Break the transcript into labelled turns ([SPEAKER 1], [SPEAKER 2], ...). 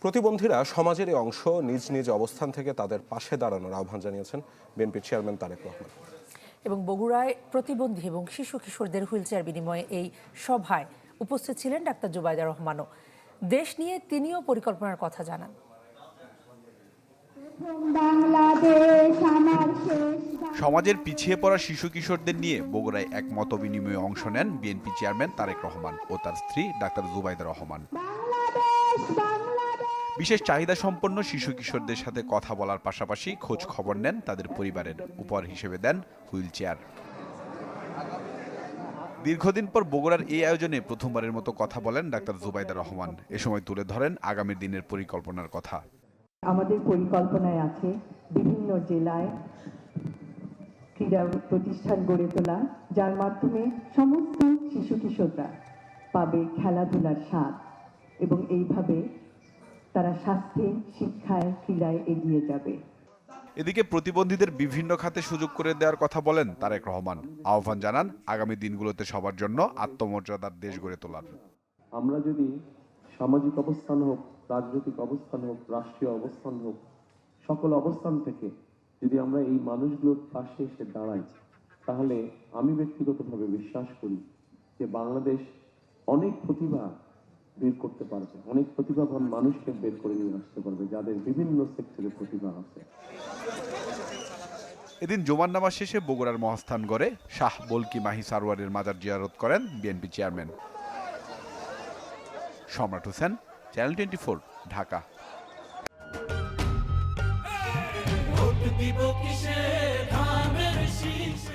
[SPEAKER 1] প্রতিবন্ধীরা সমাজেরই অংশ, নিজ নিজ অবস্থান থেকে তাদের পাশে দাঁড়ানোর আহ্বান জানিয়েছেন বিএনপির চেয়ারম্যান তারেক রহমান।
[SPEAKER 2] এবং বগুড়ায় প্রতিবন্ধী এবং শিশু কিশোরদের হুইলচেয়ার বিনিময়ে এই সভায় উপস্থিত ছিলেন ডাক্তার জুবাইদা রহমানও। দেশ নিয়ে তিনিও পরিকল্পনার কথা জানান।
[SPEAKER 3] সমাজের পিছিয়ে পড়া শিশু কিশোরদের নিয়ে বগুড়ায় এক মত বিনিময়ে অংশ নেন বিএনপি চেয়ারম্যান তারেক রহমান ও তার স্ত্রী ডাক্তার জুবাইদা রহমান। বিশেষ চাহিদা সম্পন্ন শিশু কিশোরদের সাথে কথা বলার পাশাপাশি খোঁজ খবর নেন তাদের পরিবারের, উপহার হিসেবে দেন হুইল চেয়ার। দীর্ঘদিন পর বগুড়ার এই আয়োজনে প্রথমবারের মতো কথা বলেন ডাক্তার জুবাইদা রহমান। এ সময় তুলে ধরেন আগামী দিনের পরিকল্পনার কথা।
[SPEAKER 4] আমাদের পরিকল্পনায় আছে বিভিন্ন জেলায় ক্রীড়া প্রতিষ্ঠান গড়ে তোলা, যার মাধ্যমে সমস্ত শিশু কিশোররা পাবে খেলাধুলার স্বাদ এবং এইভাবে তারা স্বাস্থ্যে, শিক্ষায়, ক্রীড়ায় এগিয়ে যাবে।
[SPEAKER 3] এদিকে প্রতিবন্ধীদের বিভিন্ন খাতে সুযোগ করে দেওয়ার কথা বলেন তারেক রহমান। আহ্বান জানান আগামী দিনগুলোতে সবার জন্য আত্মমর্যাদার দেশ গড়ে তোলার।
[SPEAKER 5] আমরা যদি সামাজিক অবস্থান হোক, রাজনৈতিক অবস্থান হোক, রাষ্ট্রীয় অবস্থান হোক, সকল অবস্থান থেকে যদি আমরা এই মানুষগুলোর পাশে এসে দাঁড়াই, তাহলে আমি ব্যক্তিগতভাবে বিশ্বাস করি যে বাংলাদেশ অনেক প্রতিভা বের করতে পারবে, অনেক প্রতিভাবান মানুষকে বের করে নিয়ে আসতে পারবে, যাদের বিভিন্ন সেক্টরে প্রতিভা আছে।
[SPEAKER 3] এদিন জুমার নামাজ শেষে বগুড়ার মহাস্থানগড়ে শাহ বলকি মাহি সারওয়ারের মাজার জিয়ারত করেন বিএনপি চেয়ারম্যান। সম্রাট হোসেন, চ্যানেল 24, ঢাকা।
[SPEAKER 6] দিব কিসে ধানের শীষে।